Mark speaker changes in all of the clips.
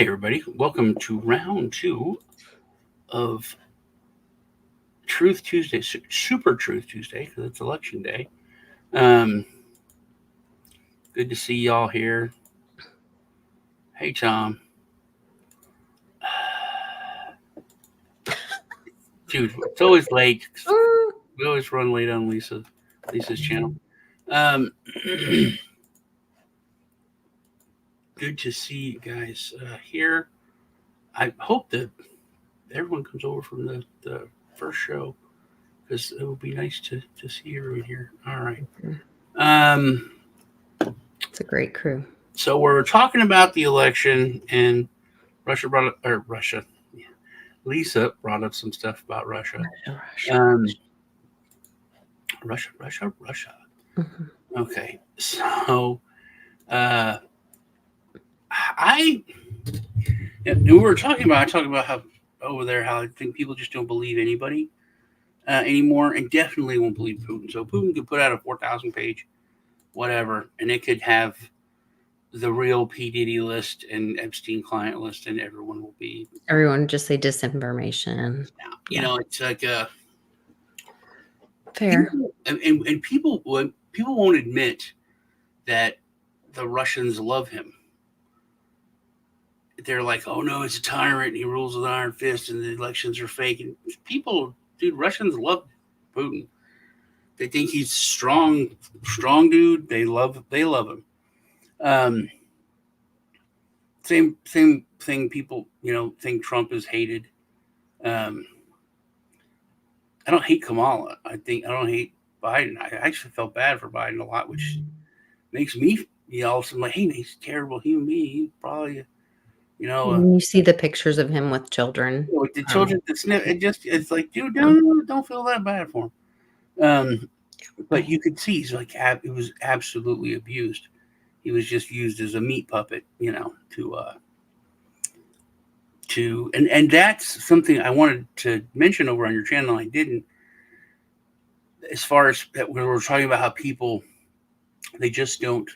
Speaker 1: Hey, everybody. Welcome to round two of Truth Tuesday, Super Truth Tuesday, because it's election day. Um, Good to see y'all here. Hey, Tom. Dude, it's always late. We always run late on Lisa's channel. Um, Good to see you guys here. I hope that everyone comes over from the first show because it would be nice to see everyone here. All right. Um,
Speaker 2: It's a great crew.
Speaker 1: so we're talking about the election, and Russia. Lisa brought up some stuff about Russia. Um, Russia.
Speaker 2: Mhm.
Speaker 1: Okay, so uh, I we were talking about. I talked about how over there how I think people just don't believe anybody anymore, and definitely won't believe Putin. So Putin could put out a 4,000 page whatever, and it could have the real P Diddy list and Epstein client list, and everyone will be.
Speaker 2: Everyone just say disinformation.
Speaker 1: It's like
Speaker 2: Fair.
Speaker 1: and people won't admit that the Russians love him. They're like, oh no, he's a tyrant and he rules with an iron fist and the elections are fake. And people, dude, Russians love Putin. They think he's strong dude. They love him. Um, same thing. People, think Trump is hated. Um, I don't hate Kamala. I don't hate Biden. I actually felt bad for Biden a lot, which makes me all of a sudden like, hey, he's a terrible human being. He's probably, you know, uh,
Speaker 2: When you see the pictures of him with children.
Speaker 1: with the children that sniff. It's like, dude, don't feel that bad for him. But you could see he's like, he was absolutely abused. He was just used as a meat puppet, and that's something I wanted to mention over on your channel. I didn't, as far as that we were talking about how people they just don't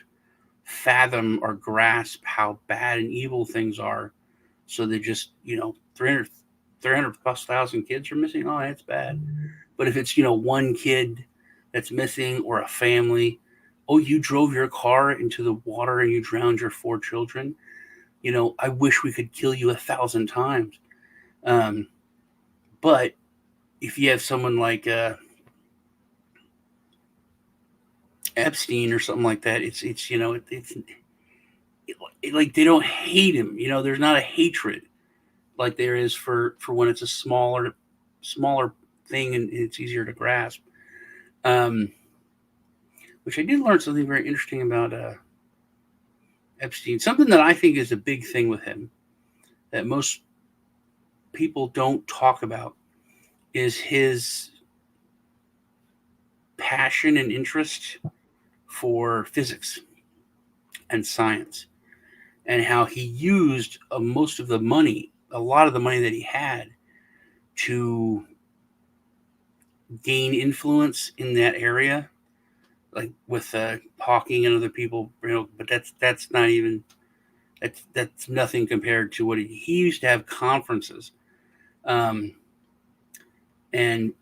Speaker 1: fathom or grasp how bad and evil things are. So they just, 300 plus thousand kids are missing. Oh, that's bad. But if it's, one kid that's missing or a family, oh, you drove your car into the water and you drowned your four children. I wish we could kill you 1,000 times. Um, but if you have someone like Epstein or something like that, it's like they don't hate him. There's not a hatred like there is for when it's a smaller thing and it's easier to grasp. Um, which I did learn something very interesting about Epstein. Something that I think is a big thing with him that most people don't talk about is his passion and interest for physics and science, and how he used most of the money, a lot of the money that he had, to gain influence in that area, like with Hawking and other people. But that's not even that's nothing compared to what he used to have conferences, um, and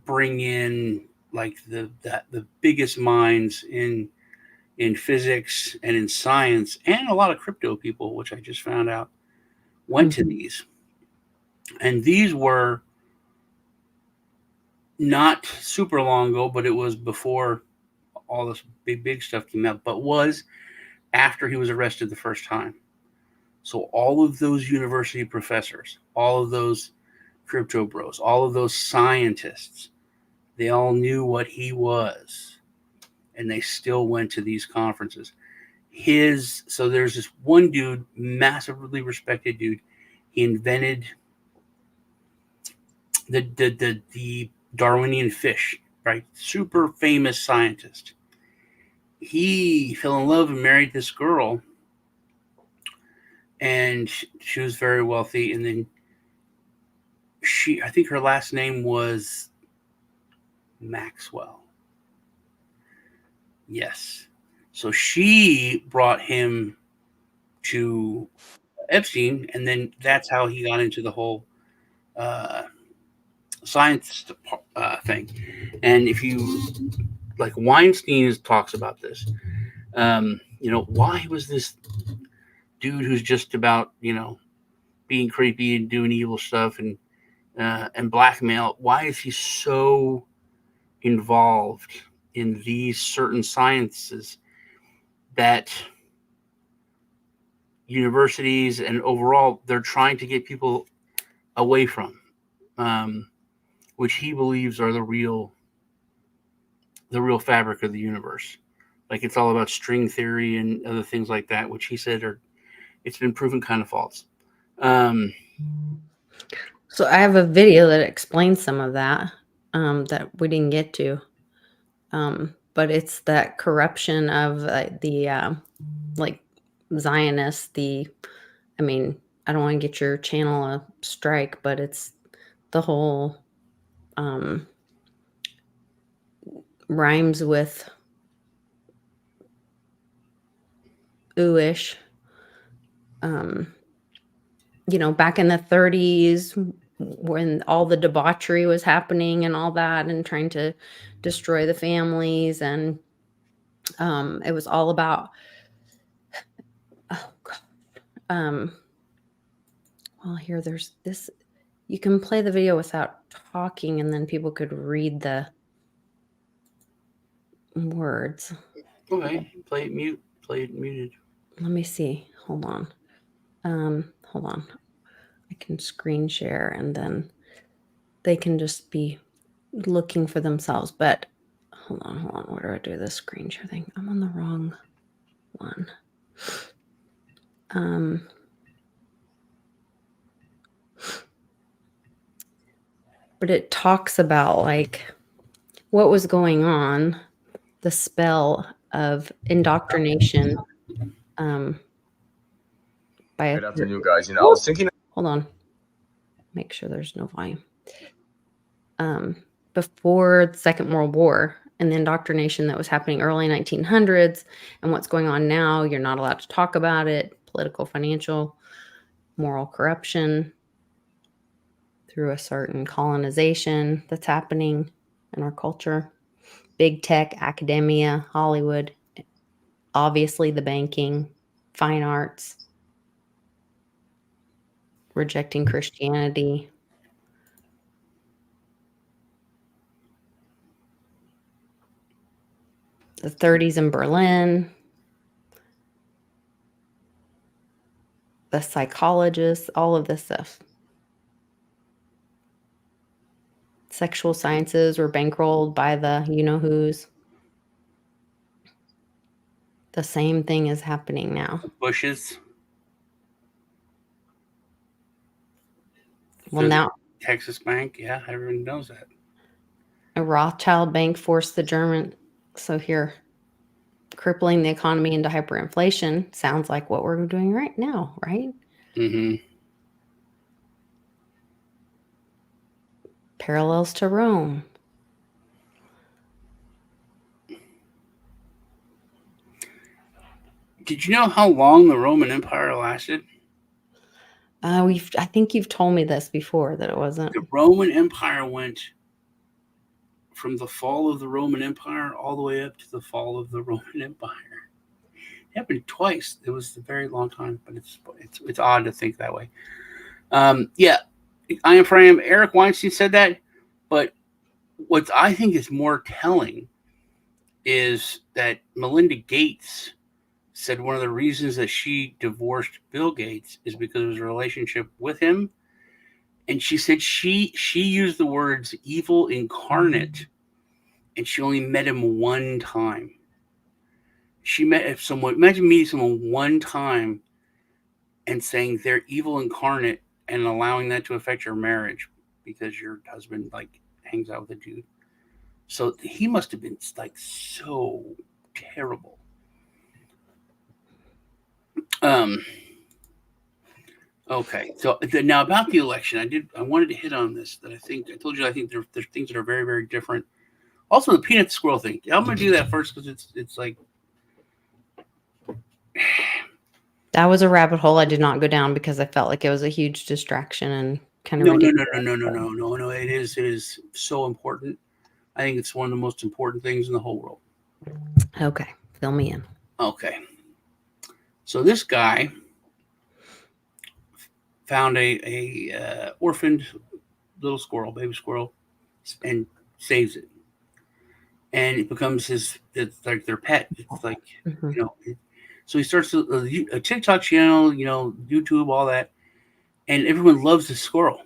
Speaker 1: bring in like the biggest minds in physics and in science, and a lot of crypto people, which I just found out went to these, and these were not super long ago, but it was before all this big stuff came out, but was after he was arrested the first time. So all of those university professors, all of those crypto bros, all of those scientists, they all knew what he was, and they still went to these conferences. So there's this one dude, massively respected dude. He invented the Darwinian fish, right? Super famous scientist. He fell in love and married this girl, and she was very wealthy. And then I think her last name was Maxwell. Yes. So she brought him to Epstein, and then that's how he got into the whole uh, science thing. And if you like, Weinstein talks about this. Why was this dude who's just about being creepy and doing evil stuff and blackmail? Why is he so involved in these certain sciences that universities and overall they're trying to get people away from, um, which he believes are the real fabric of the universe. Like, it's all about string theory and other things like that, which he said it's been proven kind of false. Um,
Speaker 2: So I have a video that explains some of that that we didn't get to. But it's that corruption of the like Zionists. I mean, I don't want to get your channel a strike, but it's the whole rhymes with ooish. Back in the 30s when all the debauchery was happening and all that and trying to destroy the families, and it was all about oh god. Well, here there's this. You can play the video without talking, and then people could read the words.
Speaker 1: okay, play it muted.
Speaker 2: Let me see. Hold on. Hold on. I can screen share, and then they can just be looking for themselves. But hold on. Where do I do this screen share thing? I'm on the wrong one. But it talks about like what was going on, the spell of indoctrination. By
Speaker 3: Good afternoon, guys. I was thinking.
Speaker 2: Hold on. Make sure there's no volume. Before the Second World War and the indoctrination that was happening early 1900s and what's going on now, you're not allowed to talk about it. Political, financial, moral corruption through a certain colonization that's happening in our culture. Big tech, academia, Hollywood, obviously the banking, fine arts, rejecting Christianity. The 30s in Berlin, the psychologists, all of this stuff. Sexual sciences were bankrolled by the you-know-whos. The same thing is happening now.
Speaker 1: Bushes.
Speaker 2: Well, now
Speaker 1: Texas Bank, yeah, everyone knows that.
Speaker 2: A Rothschild bank forced the German. So here, crippling the economy into hyperinflation sounds like what we're doing right now, right?
Speaker 1: Mm-hmm.
Speaker 2: Parallels to Rome.
Speaker 1: Did you know how long the Roman Empire lasted?
Speaker 2: I think you've told me this before, that it wasn't.
Speaker 1: The Roman Empire went from the fall of the Roman Empire all the way up to the fall of the Roman Empire. It happened twice. It was a very long time, but it's odd to think that way. Yeah, I am Fram. Eric Weinstein said that, but what I think is more telling is that Melinda Gates said one of the reasons that she divorced Bill Gates is because of his relationship with him. And she said she used the words evil incarnate, and she only met him one time. She met someone, imagine meeting someone one time and saying they're evil incarnate and allowing that to affect your marriage because your husband like hangs out with a dude. So he must have been like so terrible. Okay, so now about the election, I wanted to hit on this. That I told you I think there's things that are very, very different. Also, the peanut squirrel thing. I'm going to do that first because it's like
Speaker 2: That was a rabbit hole I did not go down because I felt like it was a huge distraction and kind of
Speaker 1: No, no, no,
Speaker 2: ridiculous.
Speaker 1: no, no, no, no, no, no. It is so important. I think it's one of the most important things in the whole world.
Speaker 2: Okay, fill me in.
Speaker 1: Okay, so this guy found a orphaned little squirrel, baby squirrel, and saves it, and it becomes his. It's like their pet. It's like
Speaker 2: Mhm,
Speaker 1: you know. So he starts a TikTok channel, YouTube, all that, and everyone loves the squirrel.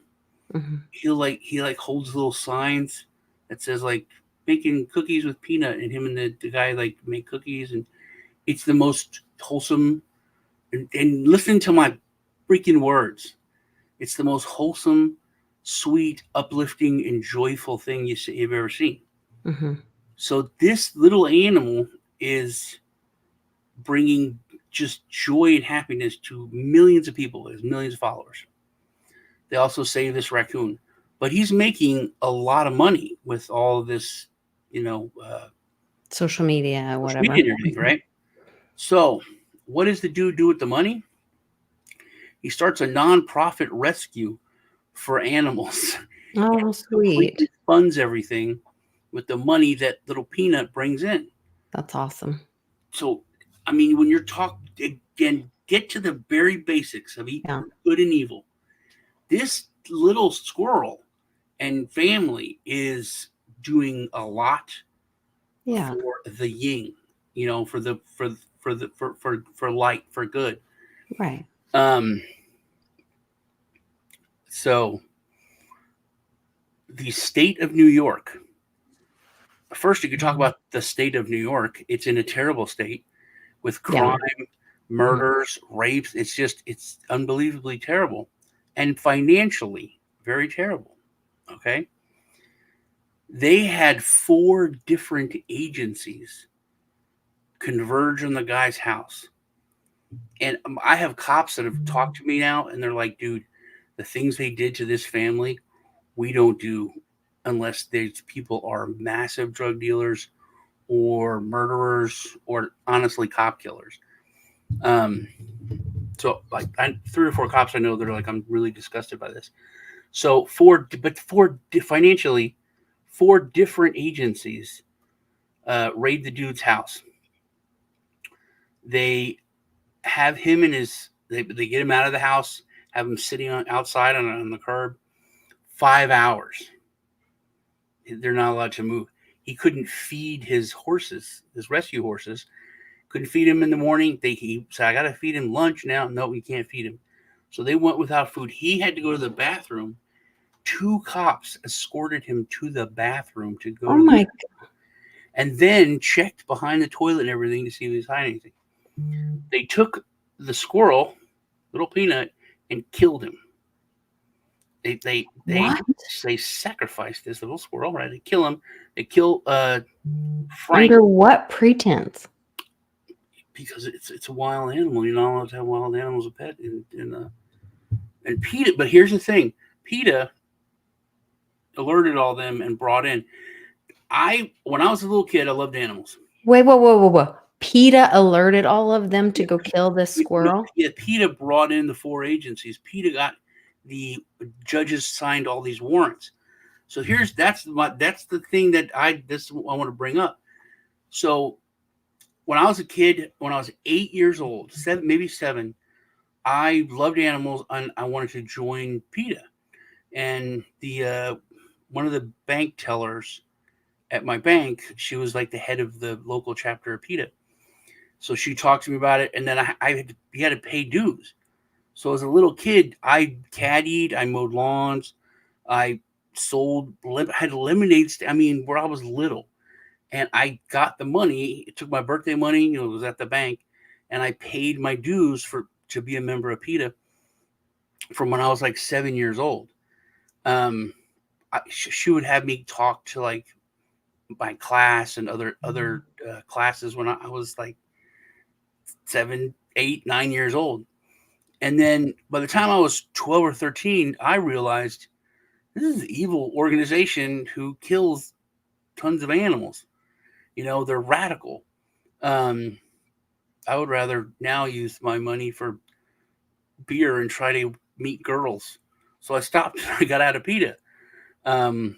Speaker 2: mhm,
Speaker 1: He holds little signs that says like making cookies with peanut, and him and the guy like make cookies, and it's the most wholesome. And listen to my freaking words. It's the most wholesome, sweet, uplifting, and joyful thing you've ever seen.
Speaker 2: mhm.
Speaker 1: So this little animal is bringing just joy and happiness to millions of people. There's millions of followers. They also save this raccoon, but he's making a lot of money with all of this, you know, uh,
Speaker 2: Social media,
Speaker 1: social
Speaker 2: whatever.
Speaker 1: media and everything, right? So, what does the dude do with the money? He starts a nonprofit rescue for animals
Speaker 2: Oh,
Speaker 1: and
Speaker 2: how
Speaker 1: completely
Speaker 2: sweet.
Speaker 1: funds everything with the money that little Peanut brings in.
Speaker 2: That's awesome.
Speaker 1: So, I mean, when you're talking again, get to the very basics of
Speaker 2: Yeah,
Speaker 1: good and evil. This little squirrel and family is doing a lot
Speaker 2: yeah,
Speaker 1: for the yin, for light, for good.
Speaker 2: right.
Speaker 1: Um, so the state of New York. First, you could talk about the state of New York. It's in a terrible state with
Speaker 2: Yeah.
Speaker 1: crime,
Speaker 2: Mhm,
Speaker 1: murders, rapes. It's unbelievably terrible, and financially very terrible. Okay, they had four different agencies converge on the guy's house. And I have cops that have talked to me now, and they're like, "Dude, the things they did to this family, we don't do unless these people are massive drug dealers or murderers or honestly cop killers." Um, so like 3 or 4 cops I know that are like, "I'm really disgusted by this." So financially, 4 different agencies raid the dude's house. They have him in his. They get him out of the house, have him sitting outside on the curb 5 hours. They're not allowed to move. He couldn't feed his horses, his rescue horses. Couldn't feed him in the morning. He said, "I got to feed him lunch now." No, we can't feed him. So they went without food. He had to go to the bathroom. 2 cops escorted him to the bathroom to go
Speaker 2: Oh
Speaker 1: to the,
Speaker 2: my
Speaker 1: and then checked behind the toilet and everything to see if he was hiding anything. They took the squirrel, little Peanut, and killed him. They they they
Speaker 2: what?
Speaker 1: they sacrificed this little squirrel, right? They kill him. They kill Frank
Speaker 2: Under what pretense?
Speaker 1: because it's a wild animal. You're not allowed to have wild animals as a pet. And PETA. But here's the thing: PETA alerted all them and brought in. When I was a little kid, I loved animals.
Speaker 2: Wait, whoa, whoa, whoa, whoa. PETA alerted all of them to
Speaker 1: Yeah,
Speaker 2: go kill this
Speaker 1: no,
Speaker 2: squirrel?
Speaker 1: yeah, PETA brought in the 4 agencies. PETA got the judges signed all these warrants. So that's the thing that I want to bring up. So when I was a kid, when I was 8 years old, maybe 7, I loved animals and I wanted to join PETA. And the one of the bank tellers at my bank, she was like the head of the local chapter of PETA. So she talked to me about it, and then you had to pay dues. So as a little kid, I caddied, I mowed lawns, I had lemonade. I mean, where I was little, and I got the money. It took my birthday money, it was at the bank, and I paid my dues to be a member of PETA from when I was like 7 years old. Um, she would have me talk to like my class and other classes when I was like 7, 8, 9 years old. And then by the time I was 12 or 13, I realized this is an evil organization who kills tons of animals. They're radical. Um, I would rather now use my money for beer and try to meet girls. So I stopped. I got out of PETA um,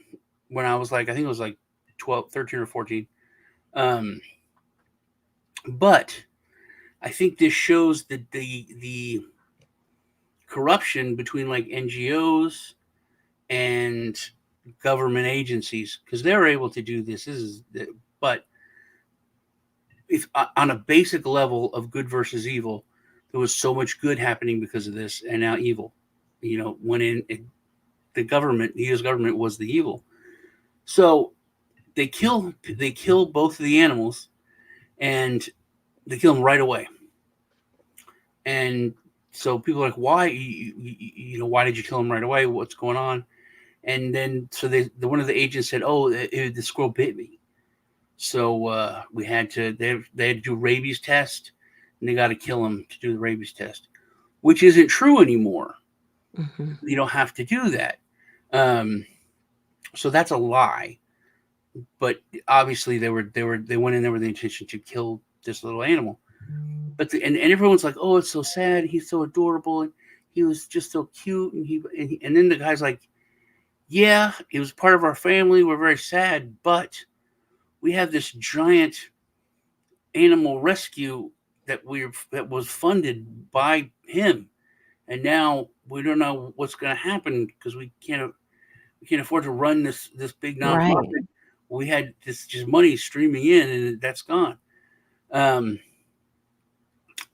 Speaker 1: when I was like, I think it was like 12, 13 or 14. Um, but I think this shows that the corruption between like NGOs and government agencies, because they're able to do this. But if on a basic level of good versus evil, there was so much good happening because of this, and now evil. When the government, the U.S. government, was the evil. So they kill both of the animals, and they kill them right away. And so people are like, why? Why did you kill them right away? What's going on? And then so one of the agents said, oh, the squirrel bit me. So we had to they had to do rabies test, and they got to kill him to do the rabies test, which isn't true anymore.
Speaker 2: Hmm.
Speaker 1: You don't have to do that. Um, so that's a lie. But obviously they went in there with the intention to kill this little animal. But and everyone's like, oh, it's so sad. He's so adorable. And he was just so cute. And then the guy's like, yeah, he was part of our family. We're very sad, but we have this giant animal rescue that was funded by him, and now we don't know what's going to happen because we can't afford to run this big
Speaker 2: Right.
Speaker 1: nonprofit. We had this just money streaming in, and that's gone. Um,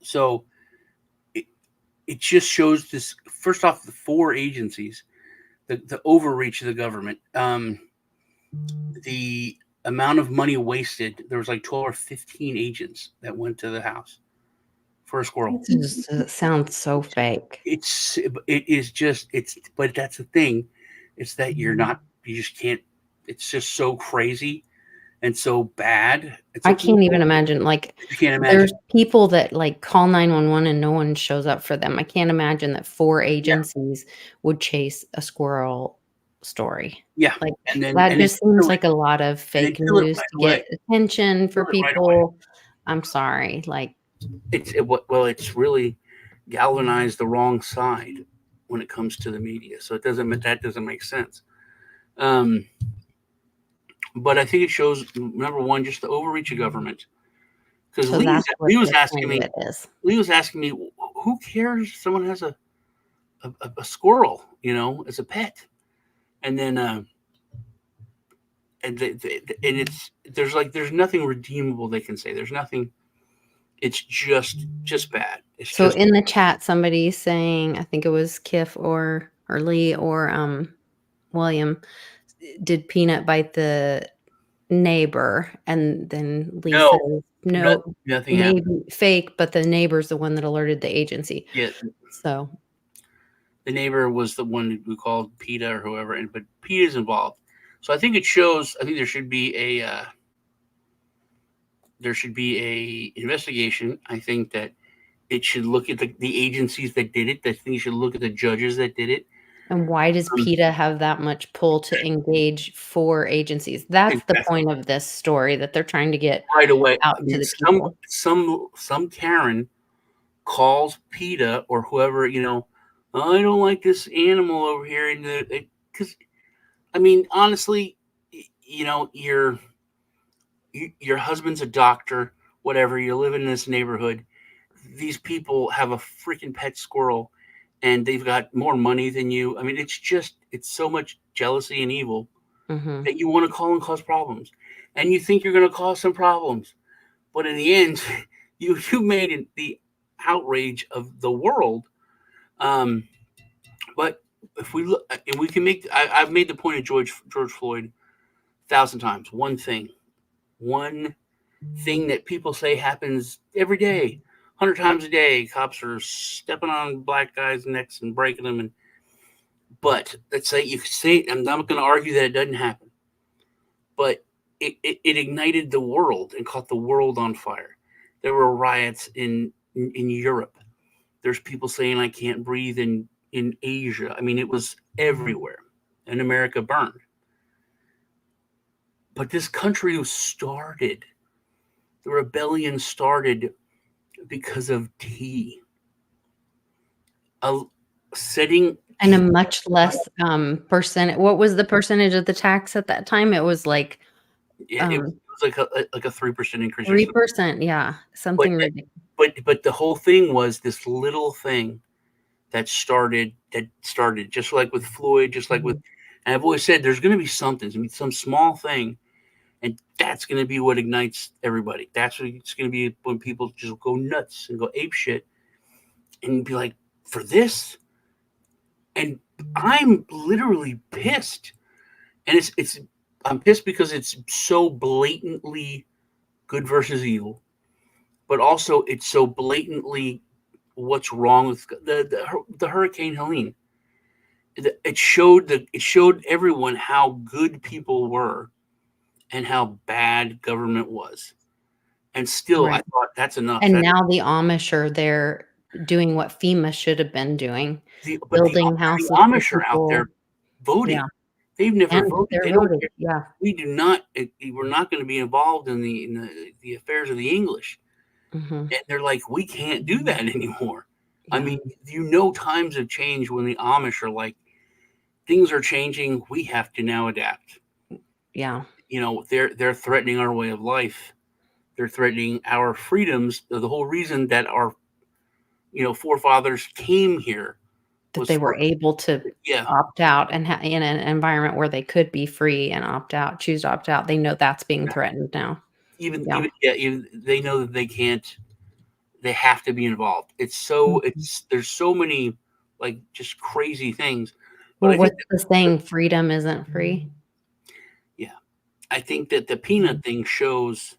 Speaker 1: so it, it just shows this. First off, the four agencies, the overreach of the government, the amount of money wasted. There was like 12 or 15 agents that went to the house for a squirrel.
Speaker 2: It just sounds so fake.
Speaker 1: But that's the thing. It's that you just can't. It's just so crazy and so bad. It's
Speaker 2: I
Speaker 1: like,
Speaker 2: can't even imagine, like,
Speaker 1: you can't imagine.
Speaker 2: there's people that, like, call 911 and no one shows up for them. I can't imagine that 4
Speaker 1: Yeah,
Speaker 2: agencies would chase a squirrel story.
Speaker 1: yeah,
Speaker 2: Like,
Speaker 1: and
Speaker 2: that
Speaker 1: they
Speaker 2: just seems
Speaker 1: kill it,
Speaker 2: like a lot of
Speaker 1: and they
Speaker 2: fake
Speaker 1: kill it
Speaker 2: news
Speaker 1: right
Speaker 2: to
Speaker 1: away.
Speaker 2: get attention
Speaker 1: Kill
Speaker 2: for
Speaker 1: it right away.
Speaker 2: people. I'm sorry, like,
Speaker 1: It's really galvanized the wrong side when it comes to the media. So that doesn't make sense. Um, but I think it shows, number one, just the overreach of government. Because
Speaker 2: so that's what
Speaker 1: Lee was
Speaker 2: the
Speaker 1: asking
Speaker 2: point of
Speaker 1: me,
Speaker 2: it is.
Speaker 1: who cares if someone has a squirrel, as a pet? And then, and there's nothing redeemable they can say. There's nothing. It's just bad. It's
Speaker 2: So
Speaker 1: just
Speaker 2: in the chat, somebody's saying, I think it was Kiff or Lee or, William, did Peanut bite the neighbor? And then Lee
Speaker 1: no,
Speaker 2: says,
Speaker 1: no,
Speaker 2: "No,
Speaker 1: nothing happened.
Speaker 2: maybe fake, but the neighbor's the one that alerted the agency."
Speaker 1: Yeah,
Speaker 2: So,
Speaker 1: the neighbor was the one we called PETA or whoever, but PETA is involved. So I think it shows. I think there should be a investigation. I think that it should look at the agencies that did it. I think you should look at the judges that did it.
Speaker 2: and why does
Speaker 1: Um,
Speaker 2: PETA have that much pull to engage 4 agencies? That's the
Speaker 1: exactly.
Speaker 2: point of this story that they're trying to get
Speaker 1: Right away.
Speaker 2: out
Speaker 1: I
Speaker 2: to
Speaker 1: mean,
Speaker 2: the people.
Speaker 1: some Karen calls PETA or whoever, I don't like this animal over here, and because I mean, honestly, your husband's a doctor, whatever. You're living in this neighborhood. These people have a freaking pet squirrel, and they've got more money than you. I mean, it's so much jealousy and evil
Speaker 2: Mhm.
Speaker 1: that you want to call and cause problems, and you think you're going to cause some problems, but in the end, you made it the outrage of the world. Um, but if we look, and we can make, I've made the point of George Floyd 1,000 times. One thing that people say happens every day, 100 times a day. Cops are stepping on black guys' necks and breaking them, but let's say you could say, I'm not going to argue that it doesn't happen, but it ignited the world and caught the world on fire. There were riots in Europe. There's people saying I can't breathe in Asia. I mean, it was everywhere, and America burned. But this country was started. The rebellion started because of tea. A setting
Speaker 2: And a
Speaker 1: tea
Speaker 2: much less, percent what was the percentage of the tax at that time? It was like,
Speaker 1: it was like a 3% increase or something.
Speaker 2: 3%, yeah,
Speaker 1: But
Speaker 2: something ridiculous.
Speaker 1: but the whole thing was this little thing that started just like with Floyd, just like with,
Speaker 2: Mhm.
Speaker 1: and I've always said there's going to be something, I mean, some small thing, and that's going to be what ignites everybody. That's what it's going to be when people just go nuts and go ape shit and be like, for this, and I'm literally pissed, and it's I'm pissed because it's so blatantly good versus evil, but also it's so blatantly what's wrong with the Hurricane Helene. It showed everyone how good people were and how bad government was. And still, I
Speaker 2: Right.
Speaker 1: thought that's enough.
Speaker 2: And now the Amish are there doing what FEMA should have been doing,
Speaker 1: But
Speaker 2: building
Speaker 1: the
Speaker 2: houses for
Speaker 1: Amish are out there
Speaker 2: people. Yeah,
Speaker 1: voting. They've never
Speaker 2: and
Speaker 1: voted.
Speaker 2: they're
Speaker 1: They don't
Speaker 2: voted,
Speaker 1: care.
Speaker 2: yeah.
Speaker 1: We do not. We're not going to be involved in the affairs of the English.
Speaker 2: Mhm.
Speaker 1: And they're like, we can't do that anymore. I
Speaker 2: Yeah,
Speaker 1: mean, times have changed when the Amish are like, things are changing. We have to now adapt.
Speaker 2: yeah,
Speaker 1: They're threatening our way of life. They're threatening our freedoms. The whole reason that our forefathers came here
Speaker 2: that
Speaker 1: was
Speaker 2: they were
Speaker 1: for,
Speaker 2: able to
Speaker 1: yeah,
Speaker 2: opt out and in an environment where they could be free and opt out, choose to opt out, they know that's being threatened now. Yeah.
Speaker 1: even they know that they can't. They have to be involved.
Speaker 2: Mhm.
Speaker 1: There's so many like just crazy things, but
Speaker 2: Well,
Speaker 1: I think
Speaker 2: what's the saying? Freedom isn't free?
Speaker 1: yeah, I think that the peanut thing shows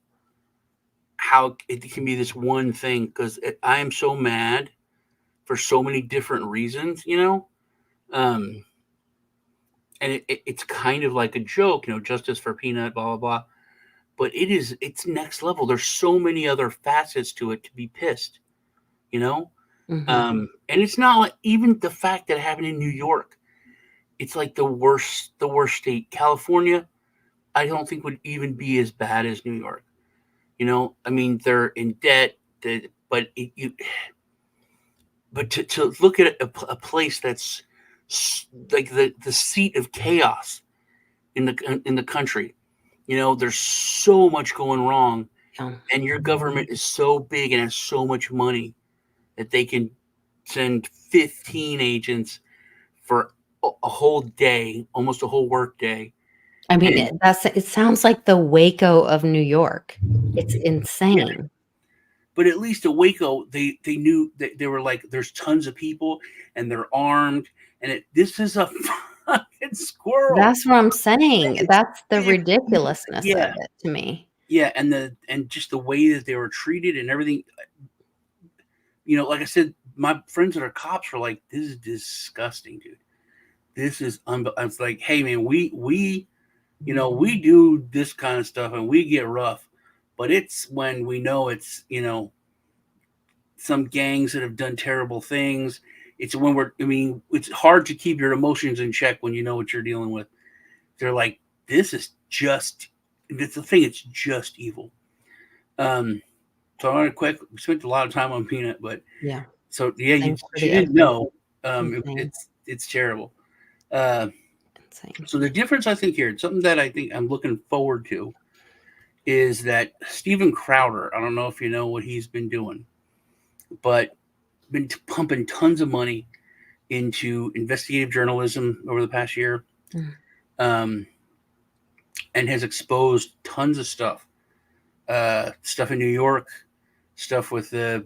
Speaker 1: how it can be this one thing because I am so mad for so many different reasons. Um, and it's kind of like a joke, justice for peanut, blah blah blah. But it's next level. There's so many other facets to it to be pissed, you know.
Speaker 2: Mhm.
Speaker 1: And it's not like even the fact that it happened in New York. It's like the worst state. California, I don't think would even be as bad as New York. I mean, they're in debt, but to look at a place that's like the seat of chaos in the country. There's so much going wrong,
Speaker 2: Yeah.
Speaker 1: and your government is so big and has so much money that they can send 15 agents for a whole day, almost a whole work day.
Speaker 2: I mean,
Speaker 1: And
Speaker 2: it sounds like the Waco of New York. It's
Speaker 1: yeah,
Speaker 2: insane.
Speaker 1: but at least at Waco, they knew that they were like, there's tons of people and they're armed, and this is a fucking squirrel.
Speaker 2: That's what I'm saying.
Speaker 1: It's
Speaker 2: That's the
Speaker 1: 50,
Speaker 2: ridiculousness of
Speaker 1: yeah,
Speaker 2: it to me.
Speaker 1: yeah, and just the way that they were treated and everything. Like I said, my friends that are cops were like, "This is disgusting, dude. This is." I was like, "Hey, man, we do this kind of stuff and we get rough, but it's when we know it's some gangs that have done terrible things. It's when I mean, it's hard to keep your emotions in check when you know what you're dealing with. They're like, this is just, it's the thing. It's just evil." Um, so I want to quick. We spent a lot of time on Peanut, but
Speaker 2: Yeah.
Speaker 1: so yeah,
Speaker 2: Thanks for
Speaker 1: she
Speaker 2: the
Speaker 1: didn't
Speaker 2: update.
Speaker 1: know.
Speaker 2: Insane,
Speaker 1: It's terrible. Uh,
Speaker 2: insane.
Speaker 1: so the difference I think here, something that I think I'm looking forward to, is that Steven Crowder. I don't know if you know what he's been doing, but been pumping tons of money into investigative journalism over the past year,
Speaker 2: Mm.
Speaker 1: um, and has exposed tons of stuff in New York, stuff with I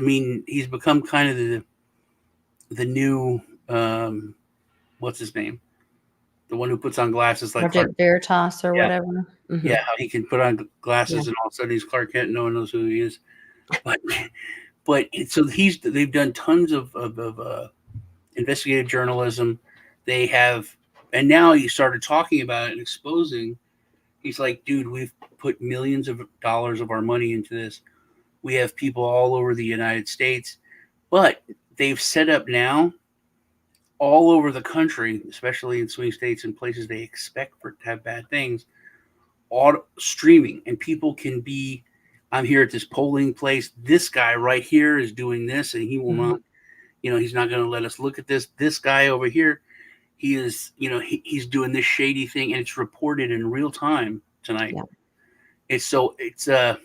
Speaker 1: mean, he's become kind of the new, what's his name, the one who puts on glasses like Clark.
Speaker 2: Project Veritas or
Speaker 1: Yeah,
Speaker 2: whatever.
Speaker 1: yeah,
Speaker 2: Mhm.
Speaker 1: how he can put on
Speaker 2: Yeah.
Speaker 1: glasses and all of a sudden he's Clark Kent. No one knows who he is, but so they've done tons of investigative journalism. They have, and now he started talking about it and exposing. He's like, dude, we've put millions of dollars of our money into this. We have people all over the United States, but they've set up now all over the country, especially in swing states and places they expect for it to have bad things, auto streaming, and people can be I'm here at this polling place. This guy right here is doing this, and he will
Speaker 2: Mhm.
Speaker 1: not, he's not going to let us look at this. This guy over here, he is, he's doing this shady thing, and it's reported in real time tonight.
Speaker 2: Yeah.
Speaker 1: It's because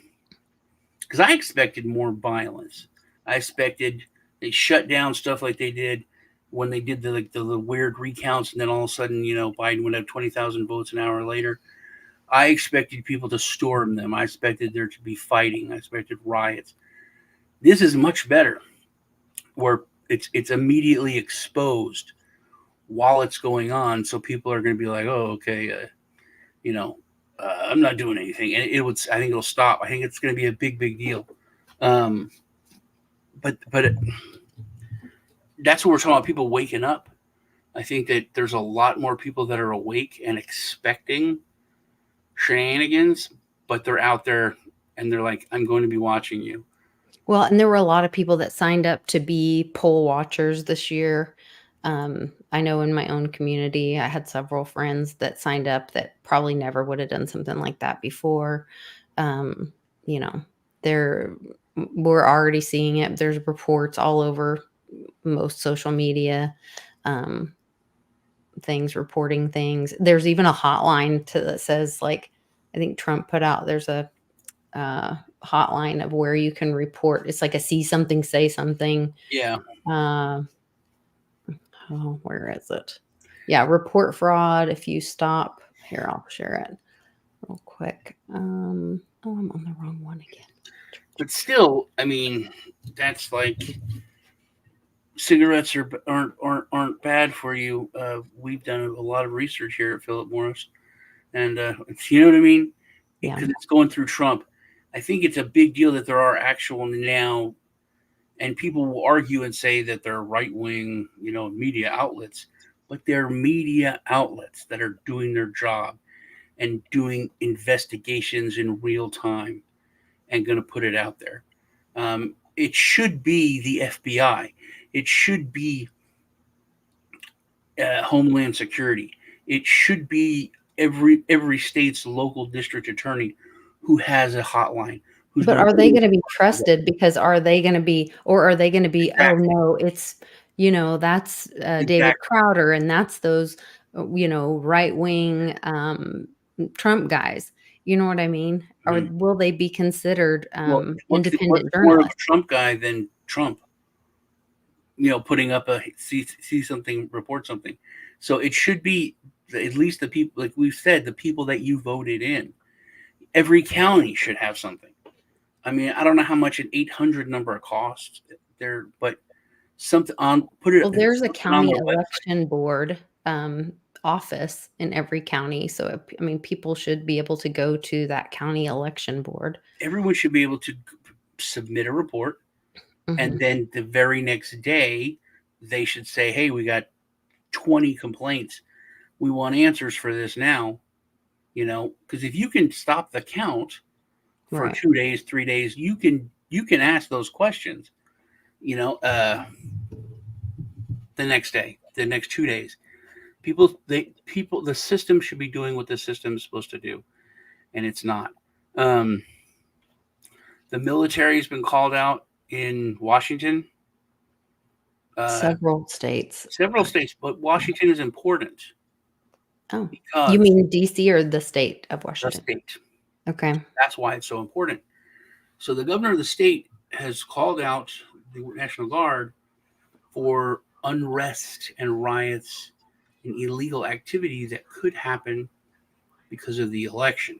Speaker 1: I expected more violence. I expected they shut down stuff like they did when they did the weird recounts, and then all of a sudden, Biden would have 20,000 votes an hour later. I expected people to storm them. I expected there to be fighting. I expected riots. This is much better, where it's immediately exposed while it's going on, so people are going to be like, "Oh, okay, you know, I'm not doing anything," and it would. I think it'll stop. I think it's going to be a big deal. Um, but that's what we're talking about. People waking up. I think that there's a lot more people that are awake and expecting shenanigans, but they're out there and they're like, "I'm going to be watching you."
Speaker 2: Well, and there were a lot of people that signed up to be poll watchers this year. I know in my own community, I had several friends that signed up that probably never would have done something like that before. Um, you know, there we're already seeing it. There's reports all over most social media, um, things reporting things. There's even a hotline that says like I think Trump put out. There's a hotline of where you can report. It's like a see something, say something.
Speaker 1: Yeah,
Speaker 2: Uh, oh, where is it? Yeah, report fraud. If you stop, here, I'll share it real quick. Oh, I'm on the wrong one again.
Speaker 1: but still, I mean, that's like cigarettes aren't bad for you. We've done a lot of research here at Philip Morris, and you know what I mean,
Speaker 2: Yeah,
Speaker 1: because it's going through Trump. I think it's a big deal that there are actual now, and people will argue and say that they're right wing, media outlets, but they're media outlets that are doing their job and doing investigations in real time and going to put it out there. It should be the FBI. It should be Homeland Security. It should be every state's local district attorney who has a hotline, who's
Speaker 2: but
Speaker 1: going
Speaker 2: are they
Speaker 1: to
Speaker 2: going to be trusted? Because are they going to be, or are they going to be? Oh
Speaker 1: exactly
Speaker 2: no, it's that's David
Speaker 1: exactly.
Speaker 2: Crowder, and that's those right wing Trump guys. You know what I mean? Or
Speaker 1: Mhm.
Speaker 2: will they be considered
Speaker 1: Well, what's
Speaker 2: independent
Speaker 1: more of a
Speaker 2: journalists?
Speaker 1: Trump guy than Trump? Putting up a see something, report something. So it should be at least the people, like we've said, the people that you voted in. Every county should have something. I mean, I don't know how much an 800 number costs there, but something on put it
Speaker 2: Well, there's a
Speaker 1: something on
Speaker 2: county
Speaker 1: their website.
Speaker 2: election board office in every county. So, I mean, people should be able to go to that county election board.
Speaker 1: Everyone should be able to submit a report, and
Speaker 2: Hmm.
Speaker 1: then the very next day, they should say, "Hey, we got 20 complaints. We want answers for this now." Because if you can stop the count for
Speaker 2: Right.
Speaker 1: 2 days, 3 days, you can ask those questions. You know, uh, the next day, the next 2 days, the system should be doing what the system is supposed to do, and it's not. Um, the military has been called out in Washington, uh,
Speaker 2: Several states.
Speaker 1: several states, but Washington is important
Speaker 2: Oh, you
Speaker 1: because
Speaker 2: mean DC or the state of
Speaker 1: the
Speaker 2: Washington?
Speaker 1: state.
Speaker 2: Okay.
Speaker 1: That's why it's so important. So the governor of the state has called out the National Guard for unrest and riots and illegal activity that could happen because of the election.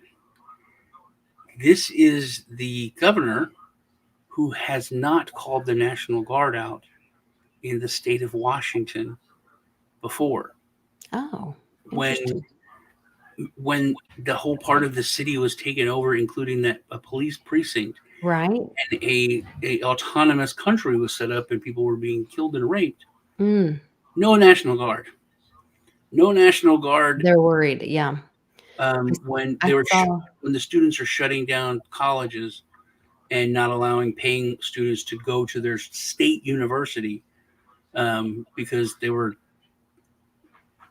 Speaker 1: This is the governor who has not called the National Guard out in the state of Washington before.
Speaker 2: Oh,
Speaker 1: When
Speaker 2: interesting.
Speaker 1: when the whole part of the city was taken over, including that a police precinct
Speaker 2: Right?
Speaker 1: and a autonomous country was set up, and people were being killed and raped.
Speaker 2: Mm,
Speaker 1: No National Guard. No National Guard
Speaker 2: they're worried. Yeah. I,
Speaker 1: when
Speaker 2: I saw.
Speaker 1: when the students are shutting down colleges and not allowing paying students to go to their state university because they were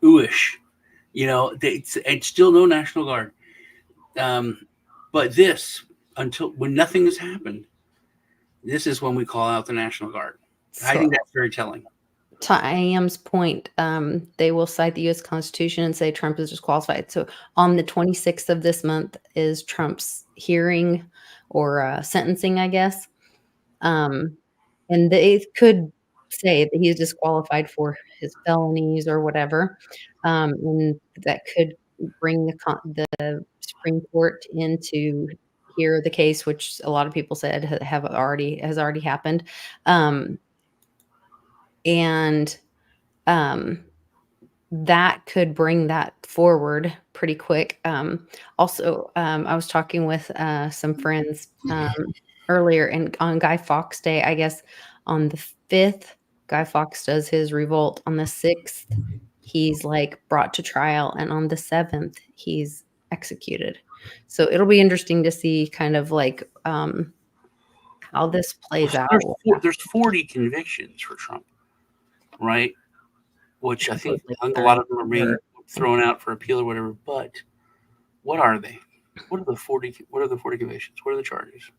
Speaker 1: ooish. It's still no National Guard. Um, but this, until when nothing has happened, this is when we call out the National Guard. I
Speaker 2: So
Speaker 1: think that's very telling.
Speaker 2: to IAM's point, they will cite the U.S. Constitution and say Trump is disqualified. So on the 26th of this month is Trump's hearing or sentencing, I guess. Um, and they could say that he's disqualified for his felonies or whatever, and that could bring the Supreme Court in to hear the case, which a lot of people said has already happened, and um, that could bring that forward pretty quick. Also, I was talking with some friends earlier, and on Guy Fawkes Day, I guess on the 5th, Guy Fawkes does his revolt. On the 6th, he's like brought to trial, and on the 7th, he's executed. So it'll be interesting to see kind of like how this plays out.
Speaker 1: There's 40 convictions for Trump, right? Which I think
Speaker 2: Like
Speaker 1: a lot of them are being
Speaker 2: 30
Speaker 1: thrown out for appeal or whatever. But what are they? What are the 40? What are the 40 convictions? What are the charges?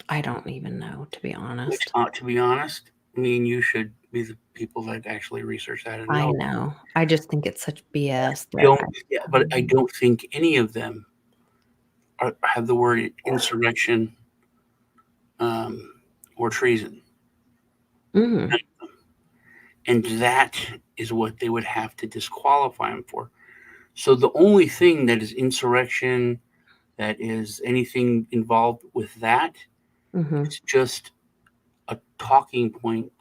Speaker 2: I don't even know, to be honest.
Speaker 1: To be honest, I mean, you should be the people that actually research that and
Speaker 2: I
Speaker 1: know.
Speaker 2: know. I just think it's such BS.
Speaker 1: But I don't think any of them have the word insurrection or treason.
Speaker 2: Mm,
Speaker 1: And that is what they would have to disqualify him for. So the only thing that is insurrection, that is anything involved with that, is just a talking point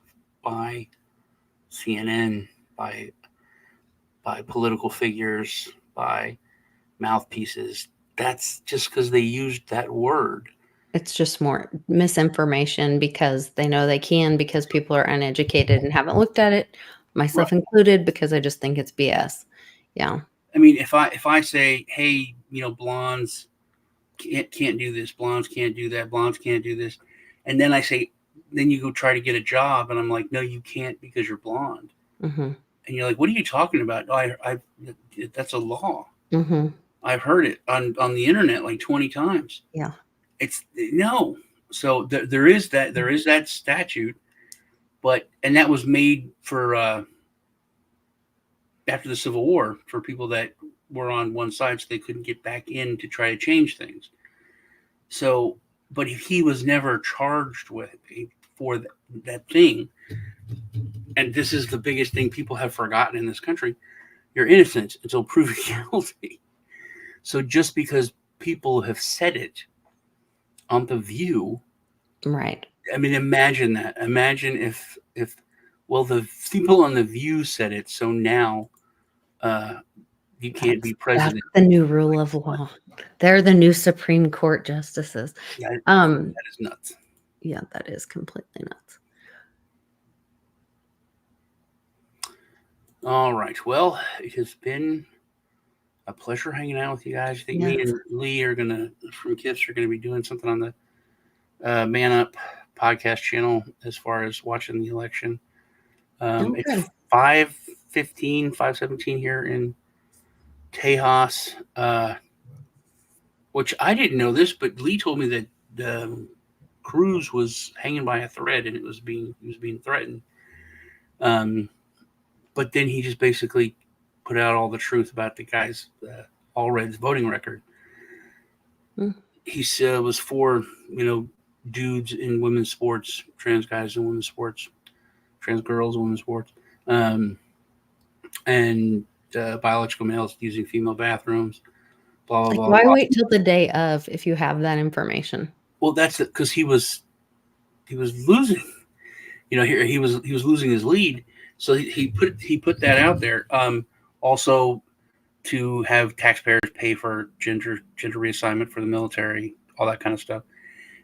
Speaker 1: by CNN, by political figures, by mouthpieces. That's just because they used that word.
Speaker 2: It's just more misinformation because they know they can, because people are uneducated and haven't looked at it, myself included, because I just think it's BS. Yeah.
Speaker 1: I mean, if I say, hey, blondes can't do this, blondes can't do that, blondes can't do this, and then I say, then you go try to get a job, and I'm like, no, you can't because you're blonde.
Speaker 2: Mm-hmm.
Speaker 1: And you're like, what are you talking about? Oh, I that's a law.
Speaker 2: Mm-hmm.
Speaker 1: I've heard it on the internet like 20 times.
Speaker 2: Yeah.
Speaker 1: It's no. So there is that statute, and that was made for after the Civil War for people that were on one side, so they couldn't get back in to try to change things. So, but he was never charged for that thing. And this is the biggest thing people have forgotten in this country: you're innocent until proven guilty. So just because people have said it on The View,
Speaker 2: right?
Speaker 1: I mean, imagine that. Imagine if the people on The View said it, so now you can't be president.
Speaker 2: That's the new rule of law. They're the new Supreme Court justices.
Speaker 1: Yeah, that is nuts.
Speaker 2: Yeah, that is completely nuts.
Speaker 1: All right. Well, it has been a pleasure hanging out with you guys. I think me and Lee from KIFS are gonna be doing something on the Man Up podcast channel as far as watching the election. It's 5:15, 5:17 here in Tejas, which I didn't know this, but Lee told me that the Cruz was hanging by a thread and he was being threatened. But then he just basically put out all the truth about the guy's All Reds voting record. He said it was for dudes in women's sports, trans guys in women's sports, trans girls in women's sports, and biological males using female bathrooms. Blah blah blah.
Speaker 2: Why wait till the day of if you have that information?
Speaker 1: Well, that's it, because he was losing. He was losing his lead, so he put that out there. Also, to have taxpayers pay for gender reassignment for the military, all that kind of stuff.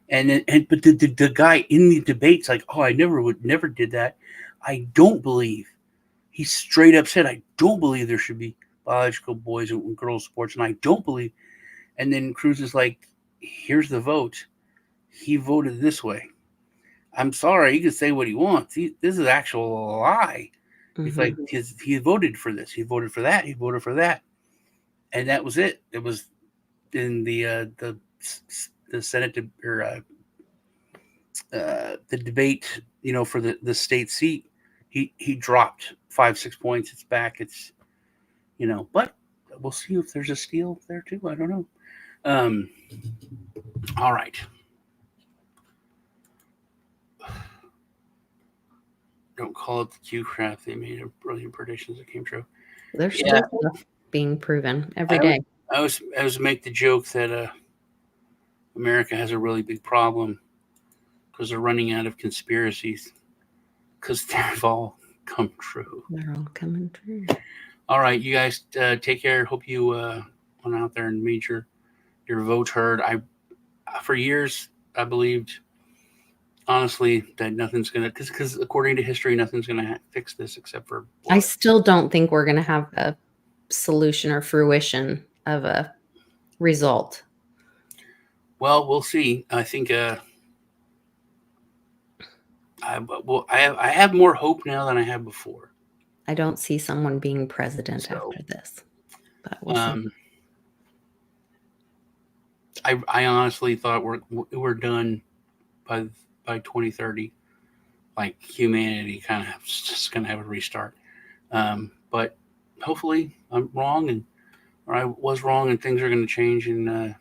Speaker 1: But the guy in the debate's like, oh, I never did that. I don't believe. He straight up said, I don't believe there should be biological boys and girls sports, and I don't believe. And then Cruz is like, here's the vote. He voted this way. I'm sorry, he can say what he wants. This is actual lie. He's like, he voted for this. He voted for that. He voted for that. And that was it. It was in the the Senate or the debate, for the state seat, he dropped 5-6 points. It's back. It's but we'll see if there's a steal there too. I don't know. Um, all right. Don't call it the Q craft. They made a brilliant predictions that came true.
Speaker 2: There's
Speaker 1: Yeah,
Speaker 2: still stuff being proven every
Speaker 1: I
Speaker 2: day.
Speaker 1: was make the joke that America has a really big problem because they're running out of conspiracies because they've all come true.
Speaker 2: They're all coming true.
Speaker 1: All right, you guys take care. Hope you went out there and made your vote heard. For years I believed honestly that nothing's gonna because according to history nothing's gonna fix this except for blood.
Speaker 2: I still don't think we're going to have a solution or fruition of a result.
Speaker 1: Well, we'll see. I think I have more hope now than I had before.
Speaker 2: I don't see someone being president after this, but we'll see.
Speaker 1: I honestly thought we're done by 2030. Like humanity kind of just gonna have a restart. But hopefully I'm wrong, or I was wrong, and things are gonna change, and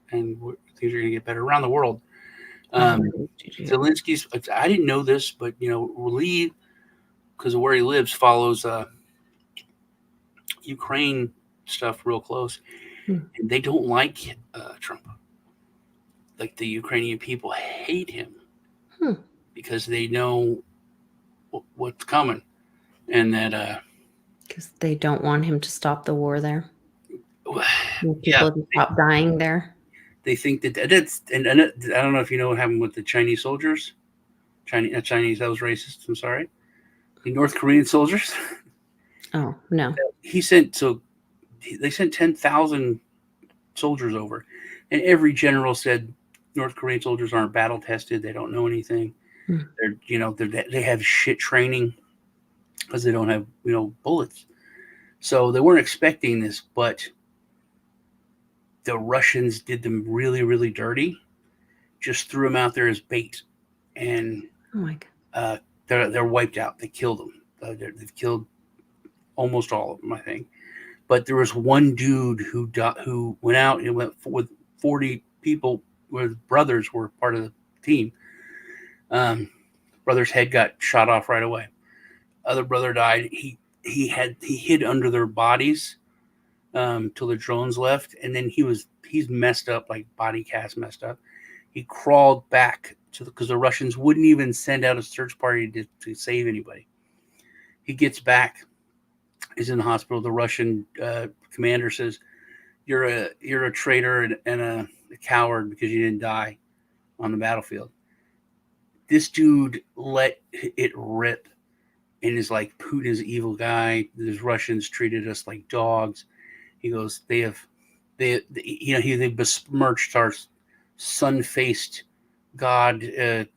Speaker 1: things are gonna get better around the world. Zelensky's. I didn't know this, but Lee, because of where he lives, follows Ukraine stuff real close, and they don't like Trump. Like the Ukrainian people hate him because they know what's coming, and that
Speaker 2: because they don't want him to stop the war there.
Speaker 1: Yeah,
Speaker 2: People to stop dying there.
Speaker 1: They think that's and I don't know if you know what happened with the Chinese soldiers. Chinese, that was racist. I'm sorry. The North Korean soldiers.
Speaker 2: Oh no.
Speaker 1: They sent 10,000 soldiers over, and every general said North Korean soldiers aren't battle tested. They don't know anything. They have shit training because they don't have bullets. So they weren't expecting this, but the Russians did them really, really dirty. Just threw them out there as bait, and
Speaker 2: oh my God.
Speaker 1: They're wiped out. They killed them. They've killed almost all of them, I think. But there was one dude who went out and went with 40 people where brothers were part of the team. Brother's head got shot off right away. Other brother died. He hid under their bodies till the drones left, and then he's messed up, like body cast messed up. He crawled back because the Russians wouldn't even send out a search party to save anybody. He gets back, is in the hospital. The Russian commander says, "You're a traitor and a coward because you didn't die on the battlefield." This dude let it rip and is like, Putin is an evil guy. These Russians treated us like dogs. He goes, they besmirched our sun-faced God,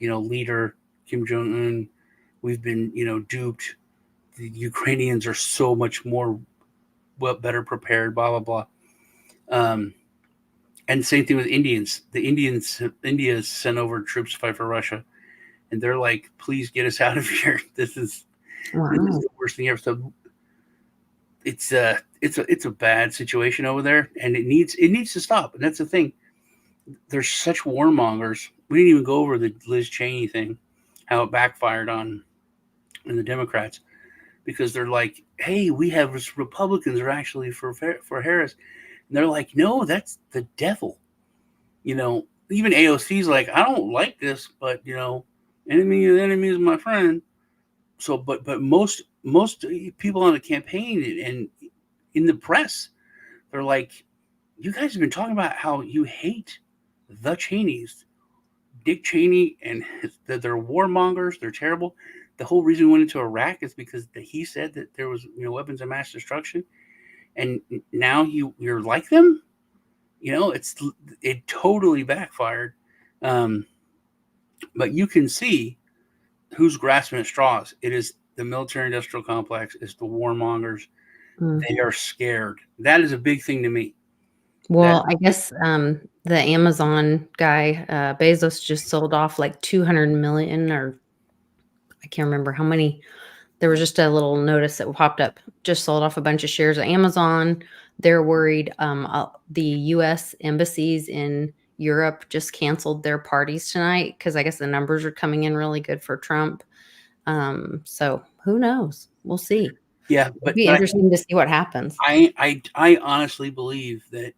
Speaker 1: leader Kim Jong-un. We've been, duped. The Ukrainians are so much more better prepared. Blah blah blah. And same thing with Indians. India sent over troops to fight for Russia, and they're like, "Please get us out of here. This is the worst thing ever." So it's a bad situation over there, and it needs to stop. And that's the thing. There's such warmongers. We didn't even go over the Liz Cheney thing, how it backfired on the Democrats, because they're like, "Hey, we have Republicans are actually for Harris," and they're like, "No, that's the devil." Even AOC's like, "I don't like this, but enemy is my friend." So, but most people on the campaign and in the press, they're like, "You guys have been talking about how you hate the Cheneys, Dick Cheney, and that they're warmongers. They're terrible. The whole reason we went into Iraq is because he said that there was weapons of mass destruction, and now you're like them. It totally backfired." But you can see who's grasping at straws. It is the military-industrial complex. It's the warmongers. They are scared. That is a big thing to me.
Speaker 2: Well, I guess the Amazon guy, Bezos, just sold off like 200 million, or I can't remember how many. There was just a little notice that popped up. Just sold off a bunch of shares of Amazon. They're worried. The U.S. embassies in Europe just canceled their parties tonight because I guess the numbers are coming in really good for Trump. So who knows? We'll see.
Speaker 1: Yeah,
Speaker 2: It'll be interesting to see what happens.
Speaker 1: I honestly believe that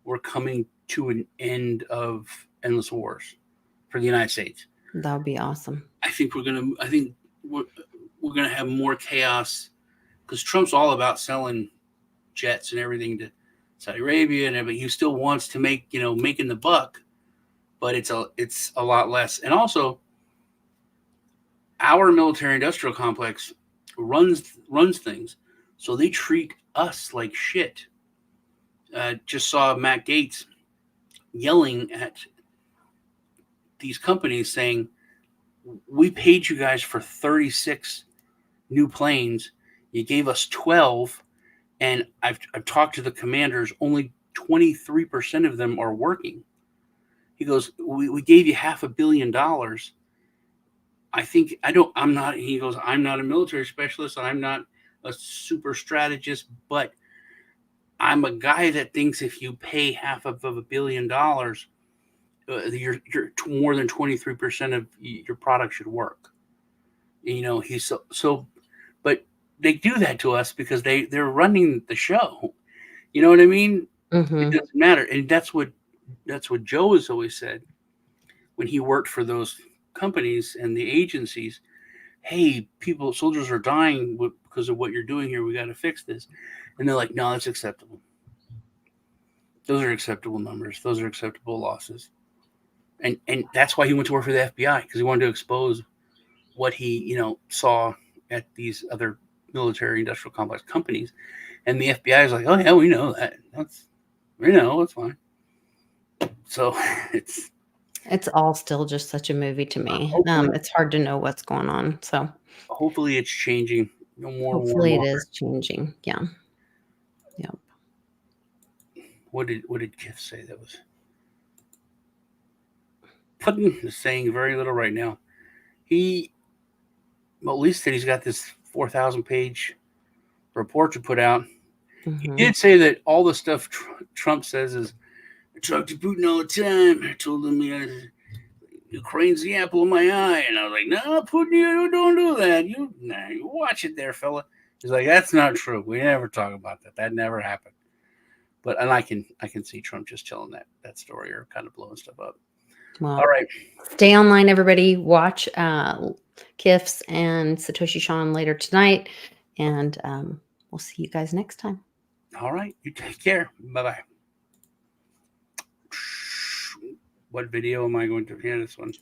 Speaker 1: we're coming to an end of endless wars for the United States.
Speaker 2: That would be awesome.
Speaker 1: I think we're gonna have more chaos because Trump's all about selling jets and everything to Saudi Arabia and everything. He still wants to making the buck, but it's a lot less. And also, our military industrial complex runs things, so they treat us like shit. Just saw Matt Gaetz yelling at these companies saying, "We paid you guys for 36 new planes. You gave us 12, and I've talked to the commanders. Only 23% of them are working." He goes, "We gave you $500 million. I think I don't. I'm not." He goes, "I'm not a military specialist. I'm not a super strategist, but I'm a guy that thinks if you pay $500 million, you're more than 23% of your product should work." He's so, but they do that to us because they're running the show. You know what I mean? It
Speaker 2: Mm-hmm.
Speaker 1: doesn't matter, and that's what Joe has always said when he worked for those companies and the agencies. Hey, soldiers are dying because of what you're doing here. We got to fix this, and they're like, no, that's acceptable. Those are acceptable numbers. Those are acceptable losses, and that's why he went to work for the FBI, because he wanted to expose what he saw at these other military industrial complex companies. And the FBI is like, oh yeah, we know that. It's fine. So
Speaker 2: It's all still just such a movie to me.
Speaker 1: hopefully
Speaker 2: It's hard to know what's going on. So
Speaker 1: hopefully it's changing. No more
Speaker 2: hopefully it
Speaker 1: warmongering.
Speaker 2: is changing. Yeah. Yeah.
Speaker 1: What did Kiff say? That was Putin is saying very little right now. He at least said he's got this 4,000-page report to put out. He
Speaker 2: Mm-hmm.
Speaker 1: did say that all the stuff Trump says is, "I talk to Putin all the time. I told him, Ukraine's the apple of my eye," and I was like, "No, Putin, you don't do that. You watch it there, fella." He's like, "That's not true. We never talk about that. That never happened." But I can see Trump just telling that story or kind of blowing stuff up.
Speaker 2: Well,
Speaker 1: All right.
Speaker 2: stay online, everybody. Watch Kiffs and Satoshi Shawn later tonight. And we'll see you guys next time.
Speaker 1: All right. You take care. Bye-bye. What video am I going to? Yeah, this one.